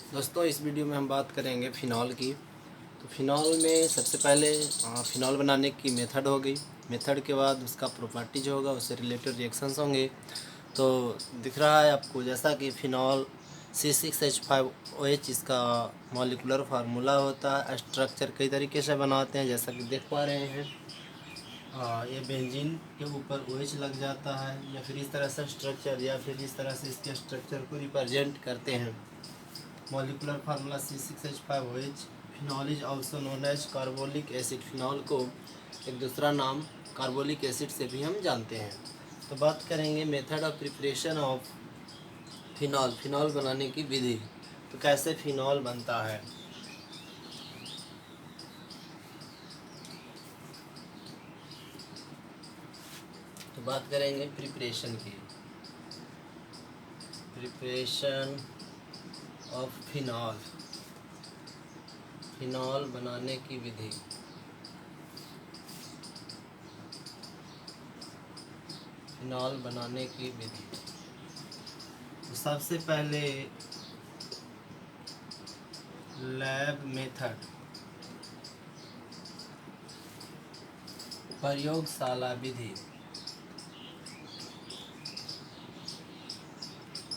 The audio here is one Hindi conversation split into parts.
दोस्तों, इस वीडियो में हम बात करेंगे फ़िनॉल की। तो फ़िनॉल में सबसे पहले फ़िनॉल बनाने की मेथड हो गई। मेथड के बाद उसका प्रॉपर्टी जो होगा उससे रिलेटेड रिएक्शंस होंगे। तो दिख रहा है आपको जैसा कि फ़िनॉल C6H5OH इसका मॉलिक्यूलर फार्मूला होता है। स्ट्रक्चर कई तरीके से बनाते हैं जैसा कि देख पा रहे हैं। ये बेंजीन के ऊपर OH लग जाता है या फिर इस तरह से स्ट्रक्चर या फिर इस तरह से इसके स्ट्रक्चर को रिप्रेजेंट करते हैं। Molecular formula C6H5OH। Phenol is also known as carbolic acid. Phenol को एक दूसरा नाम कार्बोलिक एसिड से भी हम जानते हैं। तो बात करेंगे method of preparation of phenol. Phenol बनाने की विधि। तो कैसे फिनॉल बनता है। तो बात करेंगे प्रिपरेशन की। Preparation of phenol. फिनॉल बनाने की विधि। फिनॉल बनाने की विधि। तो सबसे पहले लैब मेथड, प्रयोगशाला विधि।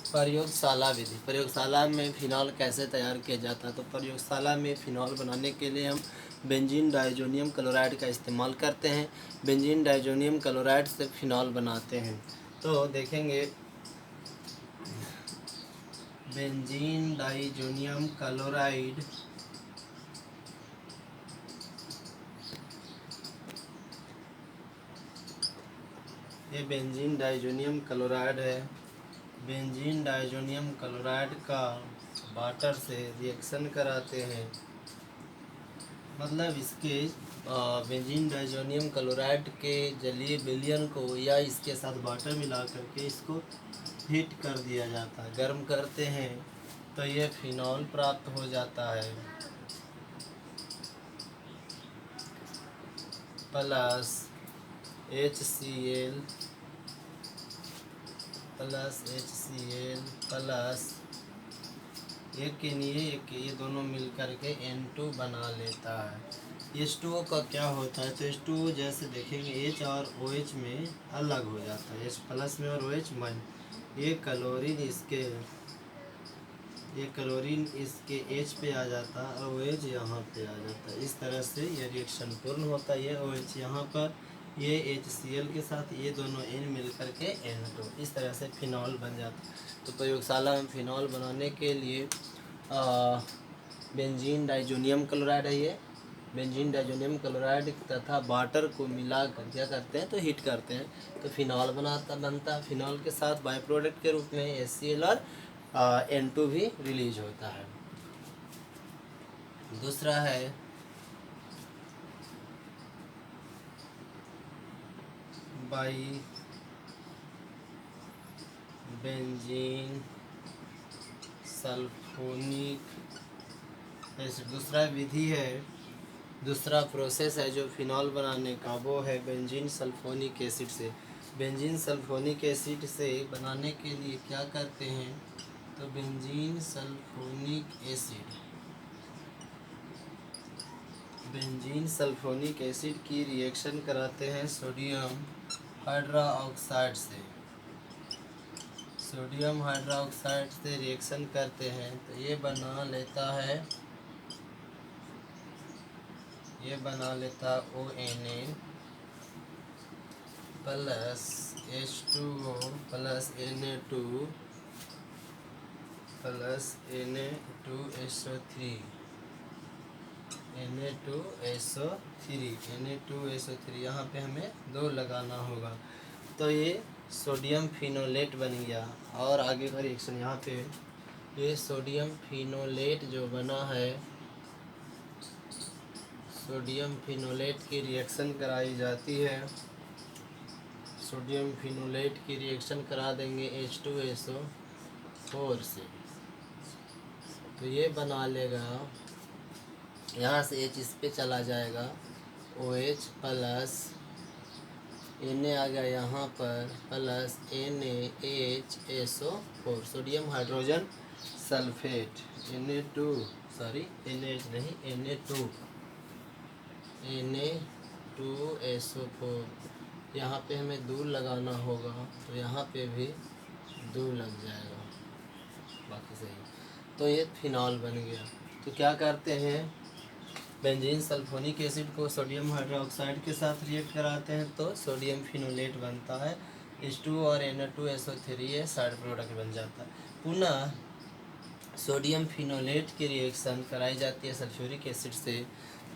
प्रयोगशाला विधि। प्रयोगशाला में फिनॉल कैसे तैयार किया जाता है। तो प्रयोगशाला में फिनॉल बनाने के लिए हम बेंजीन डाइजोनियम क्लोराइड का इस्तेमाल करते हैं। बेंजीन डाइजोनियम क्लोराइड से फिनॉल बनाते हैं। तो देखेंगे बेंजीन डाइजोनियम क्लोराइड ये बेंजीन डाइजोनियम क्लोराइड है। बेंजीन डाइजोनियम क्लोराइड का वाटर से रिएक्शन कराते हैं। मतलब इसके बेंजीन डाइजोनियम क्लोराइड के जलीय विलयन को या इसके साथ वाटर मिला करके इसको हीट कर दिया जाता है, गर्म करते हैं तो ये फिनॉल प्राप्त हो जाता है। प्लस HCl प्लस एक के लिए एक ये दोनों मिल करके N2 बना लेता है। H2O का क्या होता है। तो H2O जैसे देखेंगे H और OH में अलग हो जाता है, H प्लस में और OH में। ये क्लोरीन इसके H पे आ जाता है और OH यहाँ पे आ जाता है। इस तरह से ये रिएक्शन पूर्ण होता है। ये OH यहाँ पर, ये HCl के साथ ये दोनों N मिल करके N2, इस तरह से फिनॉल बन जाता है। तो प्रयोगशाला में फिनॉल बनाने के लिए बेंजीन डाइजोनियम क्लोराइड है। ये बेंजीन डाइजोनियम क्लोराइड तथा वाटर को मिला कर क्या करते हैं तो हीट करते हैं तो फिनॉल बनता है। फिनॉल के साथ बाई प्रोडक्ट के रूप में HCl और N2 भी रिलीज होता है। दूसरा है बाई बेंजीन सल्फोनिक एसिड। दूसरा विधि है, दूसरा प्रोसेस है जो फिनॉल बनाने का, वो है बेंजीन सल्फोनिक एसिड से। बेंजीन सल्फोनिक एसिड से बनाने के लिए क्या करते हैं तो बेंजीन सल्फोनिक एसिड की रिएक्शन कराते हैं सोडियम हाइड्रोक्साइड से। सोडियम हाइड्रोक्साइड से रिएक्शन करते हैं तो ये बना लेता ONA plus H2O plus Na2 plus Na2SO3 यहाँ पे हमें 2 लगाना होगा। तो ये सोडियम फिनोलेट बन गया। और आगे का रिएक्शन यहाँ पे ये सोडियम फिनोलेट जो बना है, सोडियम फिनोलेट की रिएक्शन कराई जाती है। सोडियम फिनोलेट की रिएक्शन करा देंगे H2SO4 से तो ये बना लेगा, यहाँ से H इस पे चला जाएगा, OH प्लस Na आ गया यहाँ पर plus NaHSO4, sodium hydrogen sulphate NH नहीं Na2SO4। यहाँ पे हमें दूर लगाना होगा तो यहाँ पे भी दूर लग जाएगा, बाकी सही। तो ये फिनॉल बन गया। तो क्या करते हैं, बेंजीन सल्फोनिक एसिड को सोडियम हाइड्रोक्साइड के साथ रिएक्ट कराते हैं तो सोडियम फिनोलेट बनता है। H2 और Na2SO3 ये साइड प्रोडक्ट बन जाता है। पुनः सोडियम फिनोलेट की रिएक्शन कराई जाती है सल्फ्यूरिक एसिड से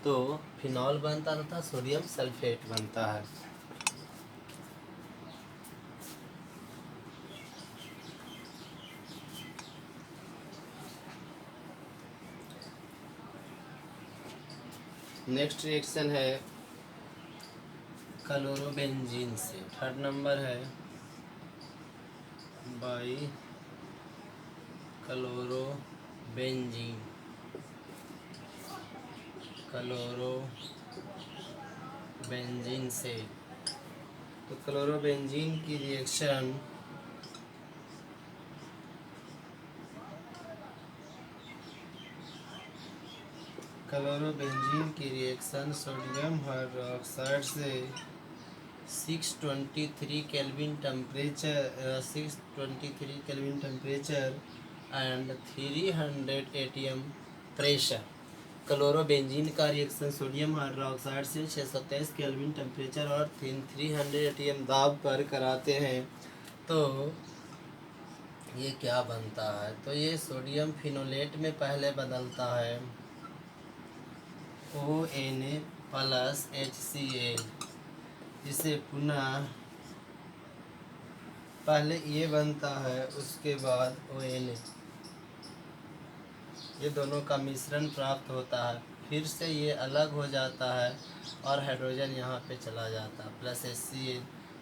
तो फिनॉल बनता तथा सोडियम सल्फेट बनता है। नेक्स्ट रिएक्शन है क्लोरोबेंजीन से। थर्ड नंबर है बाई क्लोरोबेंजीन से। तो क्लोरोबेंजीन की रिएक्शन सोडियम हाइड्रोक्साइड से 623 kelvin temperature and 300 ATM pressure. Chlorobenzene का रिएक्शन सोडियम हाइड्रोक्साइड से 623 केल्विन टेम्परेचर और 300 ATM दाब पर कराते हैं तो ये क्या बनता है, तो ये सोडियम फिनोलेट में पहले बदलता है ONA प्लस HCl, जिसे पुनः पहले ये बनता है उसके बाद ONA, ये दोनों का मिश्रण प्राप्त होता है, फिर से ये अलग हो जाता है और हाइड्रोजन यहाँ पे चला जाता है प्लस HCl।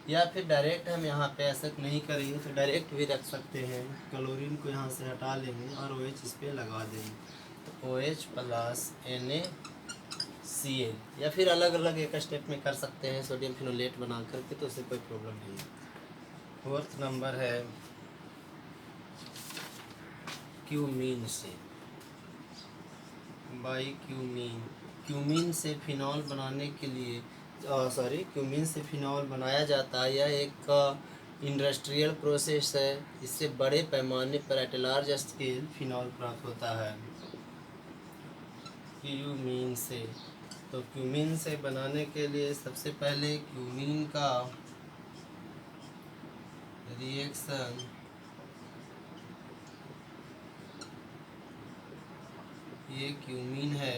या फिर डायरेक्ट हम यहाँ पे ऐसा नहीं करेंगे तो डायरेक्ट भी रख सकते हैं, क्लोरीन को यहाँ से हटा लेंगे और OH इस पर लगा देंगे तो OH प्लस NaCl, या फिर अलग अलग एक स्टेप में कर सकते हैं सोडियम फिनोलेट बना करके, तो उससे कोई प्रॉब्लम नहीं है। फोर्थ नंबर है क्यूमीन से बाई क्यूमीन से फिनॉल बनाने के लिए क्यूमीन से फिनॉल बनाया जाता है। यह एक इंडस्ट्रियल प्रोसेस है, इससे बड़े पैमाने पर एट लार्ज स्केल फिनॉल प्राप्त होता है क्यूमीन से। तो क्यूमीन से बनाने के लिए सबसे पहले क्यूमीन का रिएक्शन ये क्यूमीन है,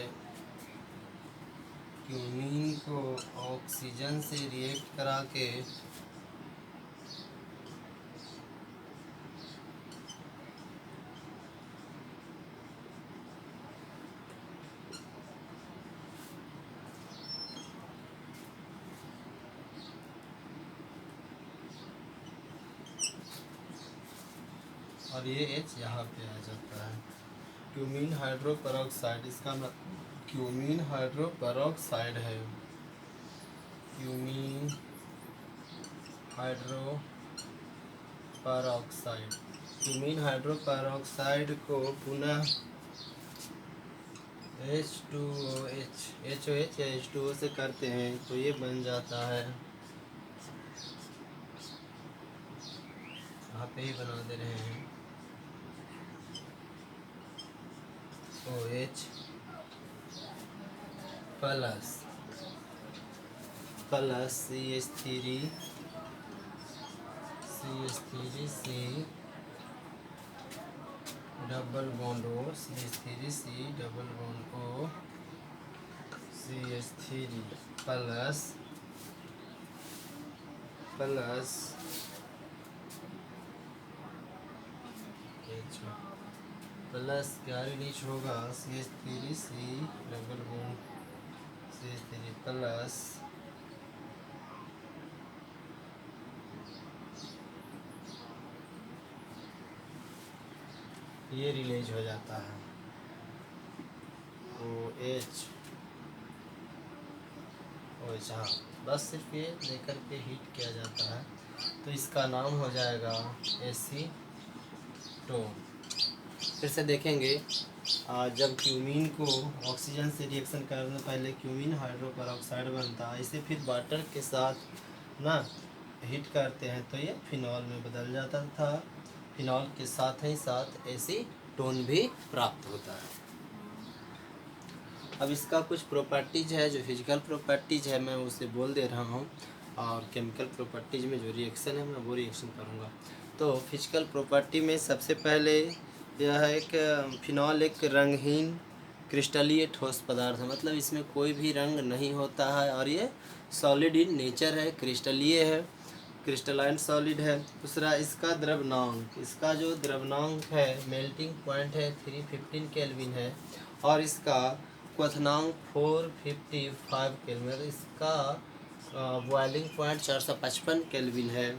क्यूमीन को ऑक्सीजन से रिएक्ट करा के और ये H यहाँ पे आ जाता है क्यूमीन हाइड्रोपेरोक्साइड, इसका क्यूमीन हाइड्रोपेरोक्साइड है। क्यूमीन हाइड्रोपेरोक्साइड को पुनः H2OH या H2O से करते हैं तो ये बन जाता है, यहाँ पे ही बना दे रहे हैं OH plus CH3C double bond O, CH3C double bond O, CH3 plus क्या रिलीज होगा CH3C double bond CH3 plus ये रिलीज हो जाता है OH हाँ, बस सिर्फ ये लेकर के हीट किया जाता है तो इसका नाम हो जाएगा एसीटोन। फिर से देखेंगे जब क्यूमीन को ऑक्सीजन से रिएक्शन करने पहले क्यूमीन हाइड्रोपेरोक्साइड बनता है, इसे फिर वाटर के साथ ना हीट करते हैं तो ये फिनॉल में बदल जाता था। फिनॉल के साथ ही साथ एसीटोन भी प्राप्त होता है। अब इसका कुछ प्रॉपर्टीज है, जो फिजिकल प्रॉपर्टीज है मैं उसे बोल दे रहा हूँ, और केमिकल प्रॉपर्टीज में जो रिएक्शन है मैं वो रिएक्शन करूँगा। तो फिजिकल प्रॉपर्टी में सबसे पहले यह है कि फिनॉल एक रंगहीन क्रिस्टलीय ठोस पदार्थ है, मतलब इसमें कोई भी रंग नहीं होता है और ये सॉलिड इन नेचर है, क्रिस्टलीय है, क्रिस्टलाइन सॉलिड है। दूसरा इसका द्रव्यनांक, इसका जो द्रव्यनांक है मेल्टिंग पॉइंट है 315 केल्विन है, और इसका क्वथनांक 455 केल्विन, इसका बॉइलिंग पॉइंट 455 केल्विन है,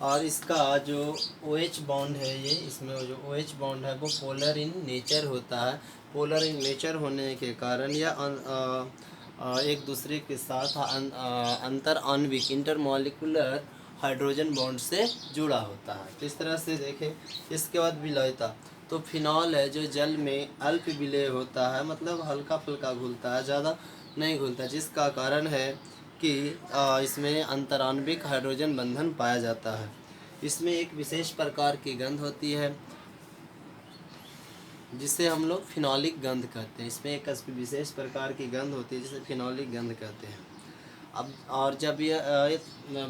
और इसका जो OH बॉन्ड है, ये इसमें जो OH बॉन्ड है वो पोलर इन नेचर होता है। पोलर इन नेचर होने के कारण यह एक दूसरे के साथ अंतर आणविक इंटरमॉलिक्यूलर हाइड्रोजन बॉन्ड से जुड़ा होता है। तो इस तरह से देखें। इसके बाद विलयता, तो फिनॉल है जो जल में अल्प विलय होता है, मतलब हल्का फुल्का घुलता है, ज़्यादा नहीं घुलता, जिसका कारण है कि इसमें अंतराण्विक हाइड्रोजन बंधन पाया जाता है। इसमें एक विशेष प्रकार की गंध होती है जिसे हम लोग फिनॉलिक गंध कहते हैं। इसमें एक विशेष प्रकार की गंध होती है जिसे फिनॉलिक गंध कहते हैं। अब और जब यह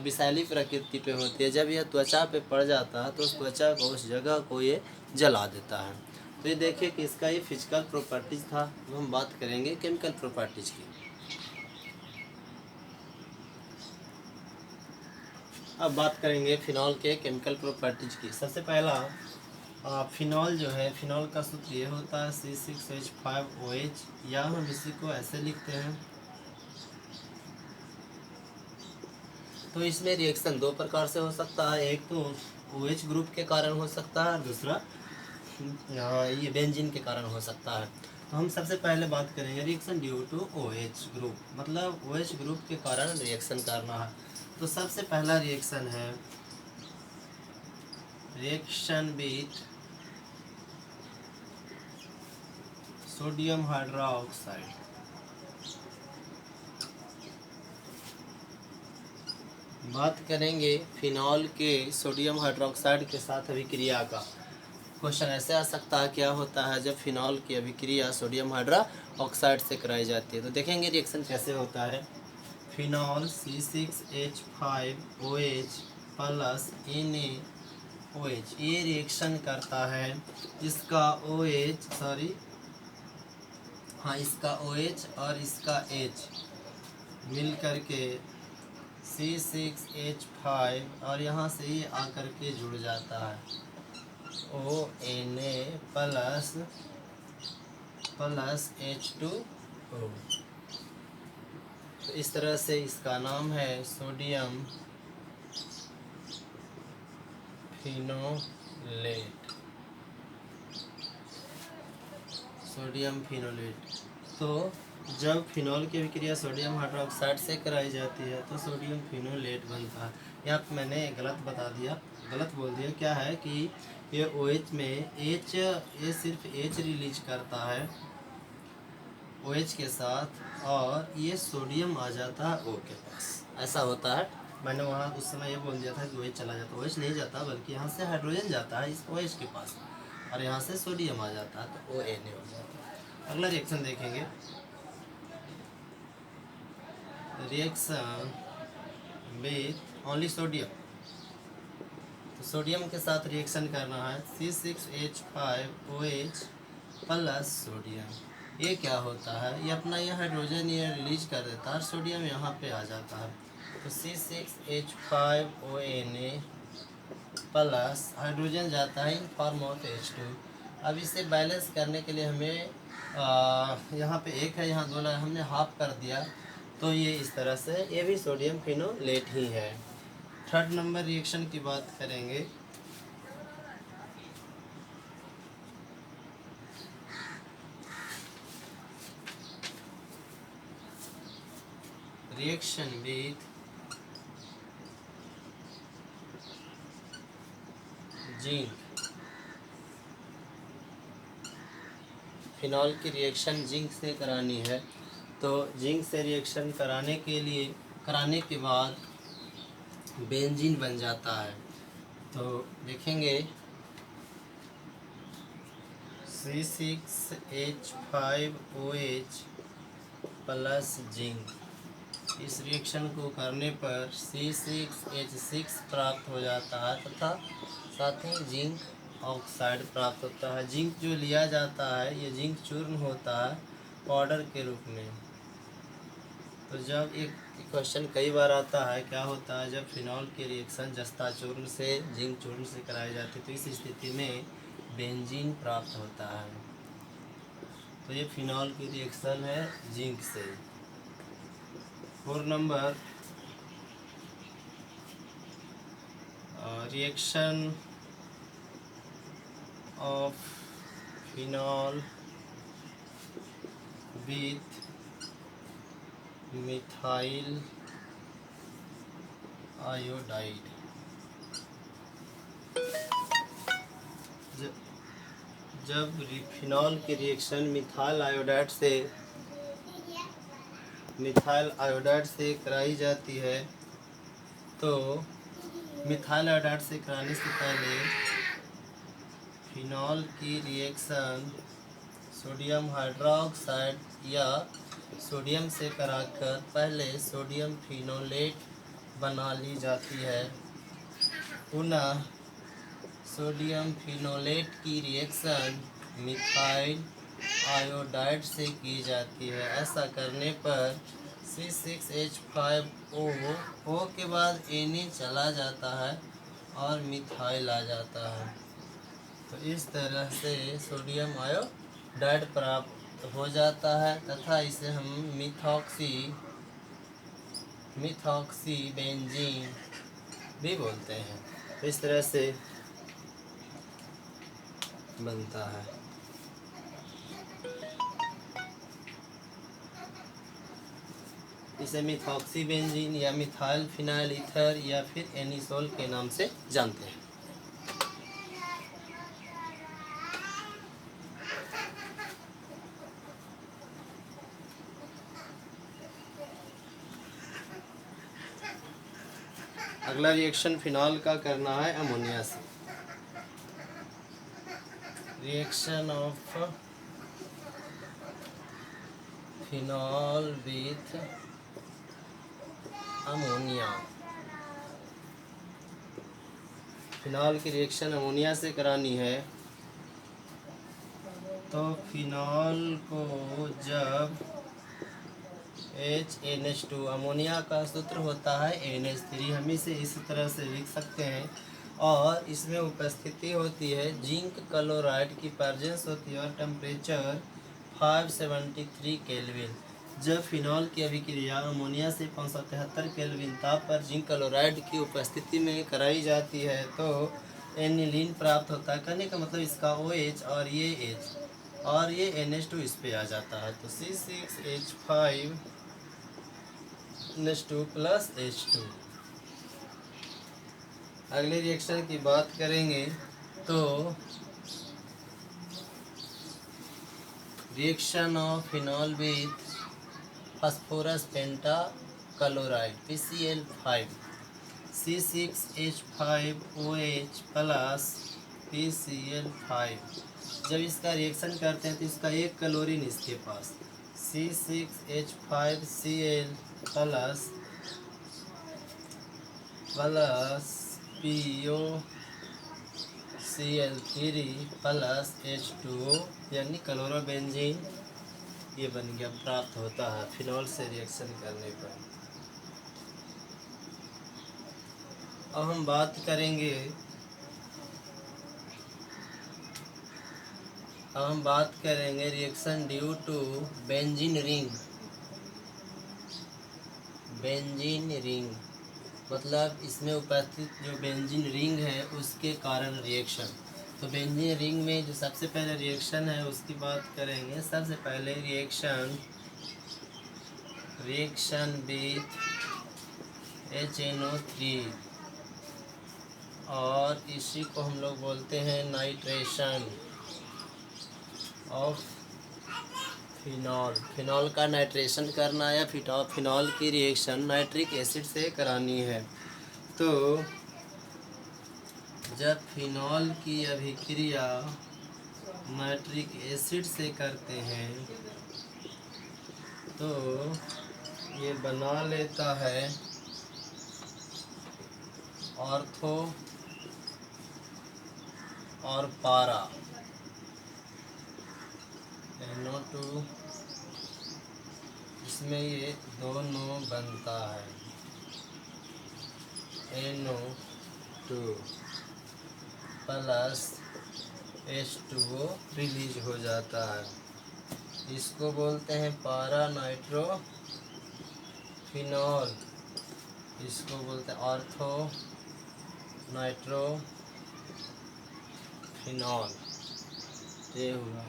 विषैली प्रकृति पे होती है, जब यह त्वचा पे पड़ जाता है तो उस त्वचा को, उस जगह को ये जला देता है। तो ये देखिए कि इसका ये फिजिकल प्रॉपर्टीज था। अब हम बात करेंगे केमिकल प्रॉपर्टीज की। अब बात करेंगे फिनॉल के केमिकल प्रॉपर्टीज की। सबसे पहला फिनॉल जो है, फिनॉल का सूत्र ये होता है C6H5OH, या हम इसी को ऐसे लिखते हैं। तो इसमें रिएक्शन दो प्रकार से हो सकता है, एक तो OH ग्रुप के कारण हो सकता है, दूसरा ये बेंजीन के कारण हो सकता है। तो हम सबसे पहले बात करेंगे reaction due to OH group, मतलब OH ग्रुप के कारण रिएक्शन करना है। तो सबसे पहला रिएक्शन है रिएक्शन विथ सोडियम हाइड्रोक्साइड। बात करेंगे फिनॉल के सोडियम हाइड्रोक्साइड के साथ अभिक्रिया का। क्वेश्चन ऐसे आ सकता है, क्या होता है जब फिनॉल की अभिक्रिया सोडियम हाइड्रोक्साइड से कराई जाती है। तो देखेंगे रिएक्शन कैसे होता है। फिनॉल C6H5OH प्लस NaOH, ये रिएक्शन करता है, इसका इसका OH और इसका H मिल करके C6H5 और यहाँ से ये आकर के जुड़ जाता है ONa प्लस H2O। तो इस तरह से इसका नाम है सोडियम फिनोलेट। सोडियम फिनोलेट। तो जब फिनॉल की अभिक्रिया सोडियम हाइड्रोक्साइड से कराई जाती है तो सोडियम फिनोलेट बनता है। यहाँ पे मैंने गलत बोल दिया। क्या है कि ये OH में H, ये सिर्फ H रिलीज करता है OH के साथ, और ये सोडियम आ जाता है O के पास, ऐसा होता है। मैंने वहाँ उस समय ये बोल दिया था कि OH चला जाता, OH नहीं जाता, बल्कि यहाँ से हाइड्रोजन जाता है इस OH के पास, और यहाँ से सोडियम आ जाता है तो ONa हो जाता है। अगला रिएक्शन देखेंगे, रिएक्शन विथ ओनली सोडियम। तो सोडियम के साथ रिएक्शन करना है C6H5OH प्लस सोडियम। ये क्या होता है, ये अपना ये हाइड्रोजन ये रिलीज कर देता है, सोडियम यहाँ पे आ जाता है। तो C6H5ONa प्लस हाइड्रोजन जाता है इन फॉर्म ऑफ H2। अब इसे बैलेंस करने के लिए हमें यहाँ पे एक है, यहाँ दो है, हमने हाफ कर दिया, तो ये इस तरह से ये भी सोडियम फिनोलेट ही है। थर्ड नंबर रिएक्शन की बात करेंगे। रिएक्शन विथ जिंक, फिनॉल की रिएक्शन जिंक से करानी है। तो जिंक से रिएक्शन कराने के बाद बेंजीन बन जाता है। तो देखेंगे C6H5OH प्लस जिंक, इस रिएक्शन को करने पर C6H6 प्राप्त हो जाता है तथा साथ ही जिंक ऑक्साइड प्राप्त होता है। जिंक जो लिया जाता है ये जिंक चूर्ण होता है पाउडर के रूप में। तो जब एक क्वेश्चन कई बार आता है, क्या होता है जब फिनॉल की रिएक्शन जस्ता चूर्ण से जिंक चूर्ण से कराई जाती है तो इस स्थिति में बेंजीन प्राप्त होता है। तो ये फिनॉल की रिएक्शन है जिंक से। 4 number reaction of phenol with methyl iodide. जब फिनॉल की रिएक्शन मिथाइल आयोडाइड से कराई जाती है तो मिथाइल आयोडाइड से कराने से पहले फिनॉल की रिएक्शन सोडियम हाइड्रोक्साइड या सोडियम से कराकर पहले सोडियम फिनोलेट बना ली जाती है। पुनः सोडियम फिनोलेट की रिएक्शन मिथाइल आयोडाइड से की जाती है। ऐसा करने पर C6H5O के बाद Na चला जाता है और मिथाइल आ जाता है। तो इस तरह से सोडियम आयोडाइड प्राप्त हो जाता है तथा इसे हम मिथॉक्सी बेंजीन भी बोलते हैं। तो इस तरह से बनता है। इसे मिथॉक्सी बेंजीन या मिथाइल फिनाइल ईथर या फिर एनिसोल के नाम से जानते हैं। अगला रिएक्शन फिनॉल का करना है अमोनिया से। Reaction of phenol with ammonia. Phenol की रिएक्शन अमोनिया से करानी है तो फिनॉल को जब HNH2, अमोनिया का सूत्र होता है NH3, हम इसे इसी तरह से लिख सकते हैं और इसमें उपस्थिति होती है जिंक क्लोराइड की प्रेजेंस होती है और टेम्परेचर 573 केल्विन। जब फिनॉल की अभिक्रिया अमोनिया से 573 केल्विन ताप पर जिंक क्लोराइड की उपस्थिति में कराई जाती है तो एनिलीन प्राप्त होता है। कहने का मतलब इसका OH और ये H और ये NH2 इस पे आ जाता है। तो C6H5NH2 प्लस H2। अगले रिएक्शन की बात करेंगे तो reaction of phenol with phosphorus pentachloride PCl5, C6H5OH plus PCl5। जब इसका रिएक्शन करते हैं तो इसका एक क्लोरीन इसके पास C6H5Cl plus POCl3 plus H2O यानी क्लोरोबेंजीन ये बन गया, प्राप्त होता है फिनॉल से रिएक्शन करने पर। अब हम बात करेंगे reaction due to benzene ring मतलब इसमें उपस्थित जो बेंजीन रिंग है उसके कारण रिएक्शन। तो बेंजीन रिंग में जो सबसे पहले रिएक्शन है उसकी बात करेंगे। सबसे पहले रिएक्शन विथ HNO3 और इसी को हम लोग बोलते हैं नाइट्रेशन ऑफ फिनॉल। फिनॉल का नाइट्रेशन करना या फिनॉल की रिएक्शन नाइट्रिक एसिड से करानी है। तो जब फिनॉल की अभिक्रिया नाइट्रिक एसिड से करते हैं तो ये बना लेता है ऑर्थो और पारा NO2। इसमें ये दोनों बनता है NO2 प्लस H2O रिलीज हो जाता है। इसको बोलते हैं पारा नाइट्रो फिनॉल, इसको बोलते हैं ऑर्थो नाइट्रो फिनॉल। ये हुआ।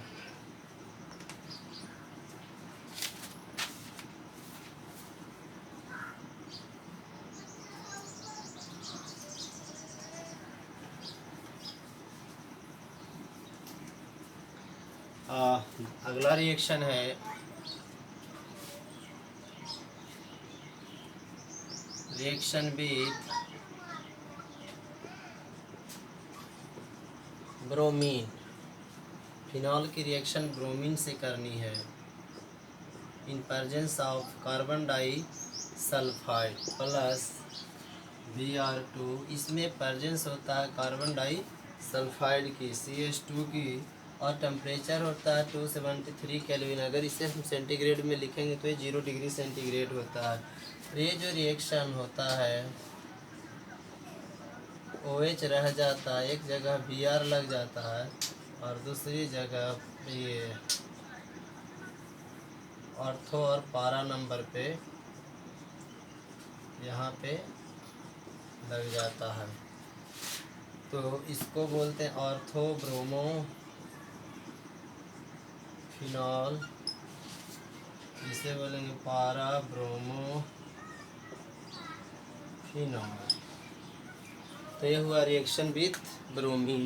अगला रिएक्शन है रिएक्शन विथ ब्रोमीन। फिनॉल की रिएक्शन ब्रोमीन से करनी है in presence of carbon disulphide plus Br2। इसमें प्रेजेंस होता है कार्बन डाई सल्फाइड की CH2 की और टेम्परेचर होता है 273 केल्विन। अगर इसे हम सेंटीग्रेड में लिखेंगे तो ये 0 डिग्री सेंटीग्रेड होता है। ये जो रिएक्शन होता है OH रह जाता है, एक जगह Br लग जाता है और दूसरी जगह ये ऑर्थो और पारा नंबर पे यहाँ पे लग जाता है। तो इसको बोलते हैं ऑर्थो ब्रोमो फिनॉल, इसे बोलेंगे पारा ब्रोमो फिनॉल। तो ये हुआ रिएक्शन विथ ब्रोमीन।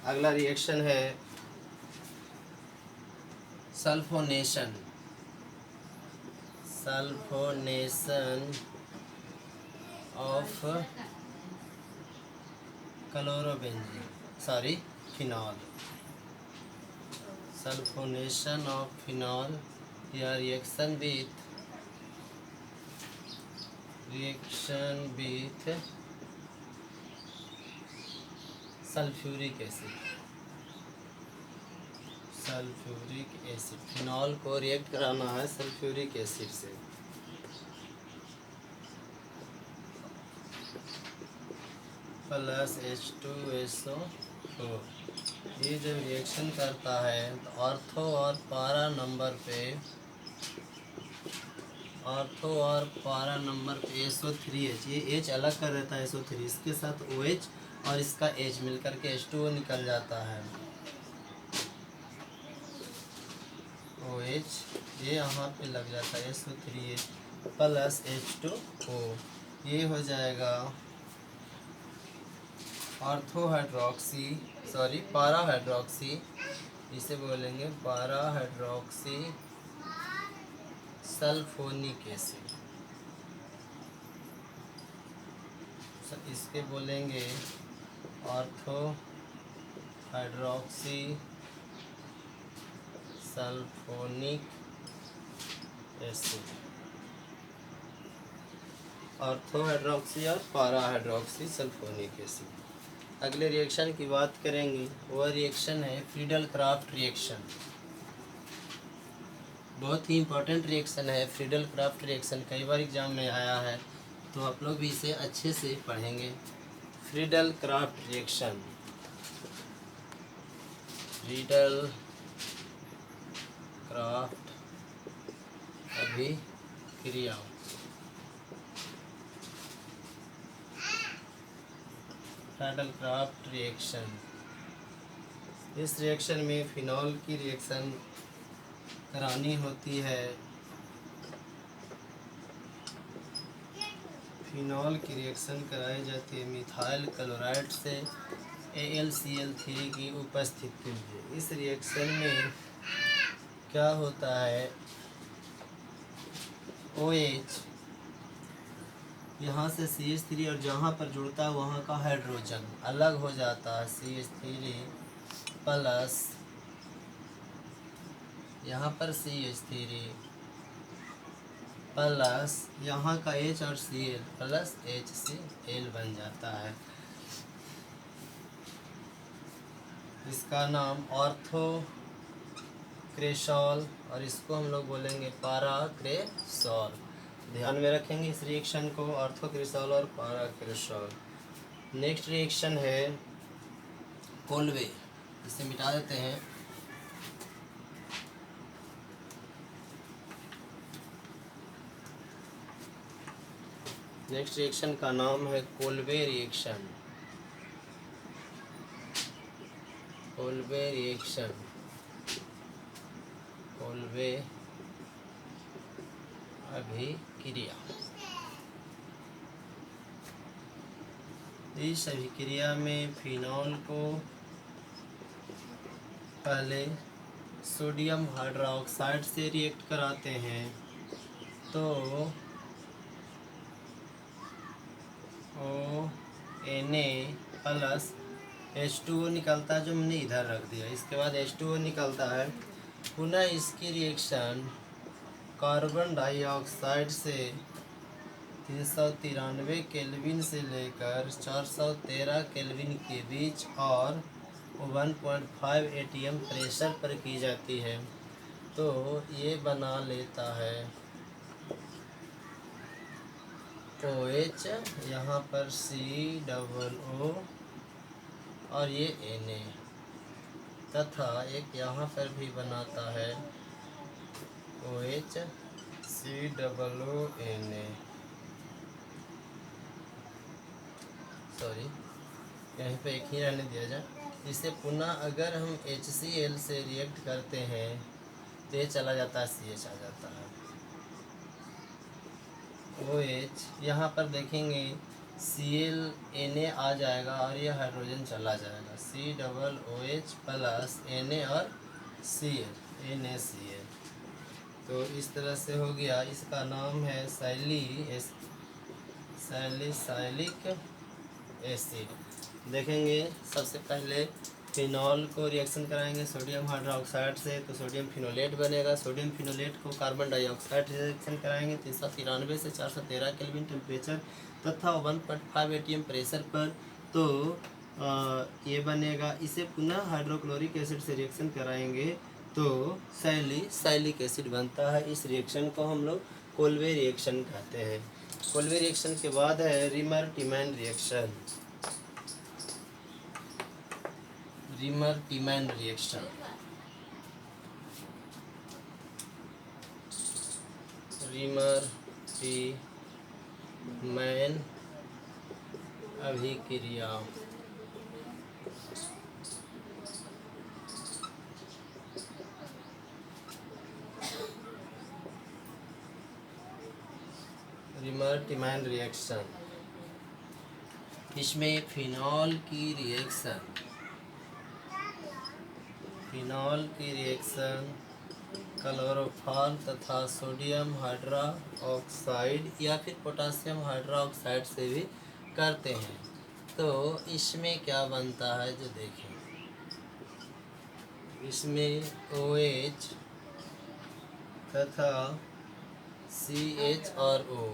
अगला रिएक्शन है sulphonation. Sulphonation of phenol. Sulphonation of phenol या reaction with sulphuric acid. Sulphuric acid, phenol को रिएक्ट कराना है सल्फ्यूरिक एसिड से। Plus H2SO4। ये जब रिएक्शन करता है तो ऑर्थो और पारा नंबर पे SO3H, ये H अलग कर देता है SO3, इसके साथ OH और इसका H मिलकर के H2O निकल जाता है। OH ये यहाँ पे लग जाता है SO3H प्लस H2O। ये हो जाएगा पारा हाइड्रोक्सी, इसे बोलेंगे पारा हाइड्रोक्सी सल्फोनिक एसिड। इसके बोलेंगे ortho hydroxy sulphonic acid. Ortho hydroxy और पारा हाइड्रोक्सी सल्फोनिक एसिड। अगले रिएक्शन की बात करेंगे, वह रिएक्शन है फ्रीडल क्राफ्ट रिएक्शन। बहुत ही इम्पोर्टेंट रिएक्शन है फ्रीडल क्राफ्ट रिएक्शन, कई बार एग्जाम में आया है, तो आप लोग भी इसे अच्छे से पढ़ेंगे। Friedel craft reaction, Friedel craft अभिक्रिया। फ्रीडल क्राफ्ट रिएक्शन, इस रिएक्शन में फिनॉल की रिएक्शन करानी होती है फिनॉल की रिएक्शन कराई जाती है मिथाइल क्लोराइड से AlCl3 की उपस्थिति में। इस रिएक्शन में क्या होता है, OH यहाँ से CH3 और जहाँ पर जुड़ता है वहाँ का हाइड्रोजन अलग हो जाता है, CH3 प्लस यहाँ पर CH3 प्लस यहाँ का H और Cl प्लस HCl बन जाता है। इसका नाम ऑर्थोक्रेसॉल और इसको हम लोग बोलेंगे पाराक्रेसॉल। ध्यान में रखेंगे इस रिएक्शन को, ऑर्थोक्रेसॉल और पाराक्रेसॉल। नेक्स्ट रिएक्शन है कोल्वे, इसे मिटा देते हैं। नेक्स्ट रिएक्शन का नाम है कोल्वे रिएक्शन। कोल्वे रिएक्शन, कोल्वे अभिक्रिया। इस अभिक्रिया में फिनॉल को पहले सोडियम हाइड्रोक्साइड से रिएक्ट कराते हैं तो Na प्लस H2O निकलता है, जो हमने इधर रख दिया। इसके बाद H2O निकलता है। पुनः इसकी रिएक्शन कार्बन डाइऑक्साइड से 393 केल्विन से लेकर 413 केल्विन के बीच और 1.5 atm प्रेशर पर की जाती है। तो ये बना लेता है OH, यहाँ पर COO और ये Na, तथा एक यहाँ पर भी बनाता है OH COO Na। सॉरी, यहीं पे एक ही रहने दिया जाए। इसे पुनः अगर हम HCl से रिएक्ट करते हैं तो ये चला जाता है, CH आ जाता है। OH यहाँ पर देखेंगे Cl Na आ जाएगा और यह हाइड्रोजन चला जाएगा, COOH प्लस Na और Cl NaCl। तो इस तरह से हो गया। इसका नाम है सैलिसाइलिक एसिड। देखेंगे सबसे पहले फिनॉल को रिएक्शन कराएंगे सोडियम हाइड्रोक्साइड से तो सोडियम फिनोलेट बनेगा। सोडियम फिनोलेट को कार्बन डाइऑक्साइड से रिएक्शन कराएंगे 393 से 413 केल्विन टेम्परेचर तथा 1.5 atm प्रेशर पर, तो ये बनेगा। इसे पुनः हाइड्रोक्लोरिक एसिड से रिएक्शन कराएंगे तो सैलिसाइलिक एसिड बनता है। इस रिएक्शन को हम लोग कोल्वे रिएक्शन कहते हैं। कोल्वे रिएक्शन के बाद है रिमर-टिमैन रिएक्शन। रिमर-टिमैन रिएक्शन, रिमर-टिमैन अभिक्रिया। रिमर-टिमैन रिएक्शन, इसमें फिनॉल की रिएक्शन क्लोरोफॉर्म तथा सोडियम हाइड्रोक्साइड या फिर पोटासियम हाइड्रोक्साइड से भी करते हैं। तो इसमें क्या बनता है जो देखें, इसमें OH तथा CH और O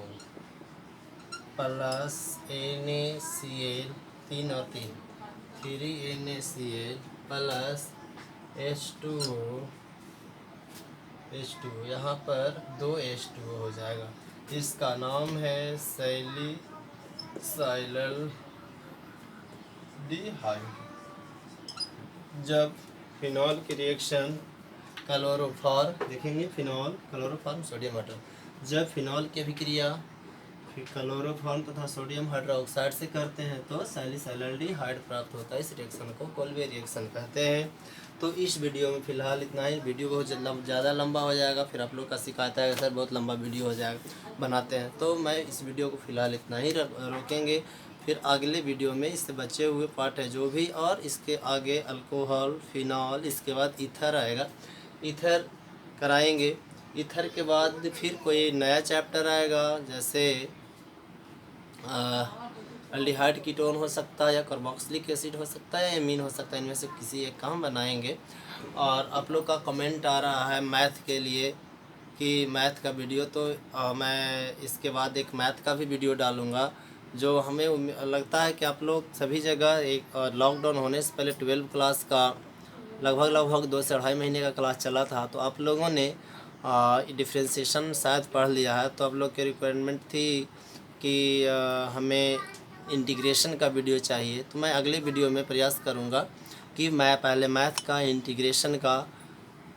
प्लस NaCl 3 और 3 NaCl प्लस H2O यहाँ पर 2 H2O हो जाएगा। इसका नाम है सैलिसाइल्डिहाइड। जब फिनॉल की रिएक्शन क्लोरोफॉर्म देखेंगे, फिनॉल क्लोरोफॉर्म सोडियम वाटर, जब फिनॉल की अभिक्रिया फिर क्लोरोफॉर्म तथा सोडियम हाइड्रोक्साइड से करते हैं तो सैलिसैल्डिहाइड प्राप्त होता है। इस रिएक्शन को कोल्बे रिएक्शन कहते हैं। तो इस वीडियो में फ़िलहाल इतना ही। वीडियो बहुत ज़्यादा लंबा हो जाएगा, फिर आप लोग का शिकायत है सर बहुत लंबा वीडियो हो जाएगा बनाते हैं, तो मैं इस वीडियो को फ़िलहाल इतना ही रोकेंगे। फिर अगले वीडियो में इससे बचे हुए पार्ट है जो भी, और इसके आगे अल्कोहल, फिनॉल, इसके बाद ईथर आएगा, ईथर कराएंगे। ईथर के बाद फिर कोई नया चैप्टर आएगा, जैसे अल्डिहाइड कीटोन हो सकता है, या कार्बोक्सिलिक एसिड हो सकता है, या एमीन हो सकता है, इनमें से किसी एक का हम बनाएंगे। और आप लोग का कमेंट आ रहा है मैथ के लिए कि मैथ का वीडियो, तो मैं इसके बाद एक मैथ का भी वीडियो डालूँगा। जो हमें लगता है कि आप लोग सभी जगह एक लॉकडाउन होने से पहले 12 क्लास का लगभग 2 से 2.5 महीने का क्लास चला था, तो आप लोगों ने डिफ्रेंशिएशन शायद पढ़ लिया है। तो आप लोग की रिक्वायरमेंट थी कि हमें इंटीग्रेशन का वीडियो चाहिए, तो मैं अगले वीडियो में प्रयास करूंगा कि मैं पहले मैथ का इंटीग्रेशन का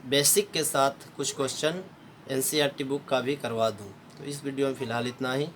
बेसिक के साथ कुछ क्वेश्चन एनसीईआरटी बुक का भी करवा दूं। तो इस वीडियो में फ़िलहाल इतना ही।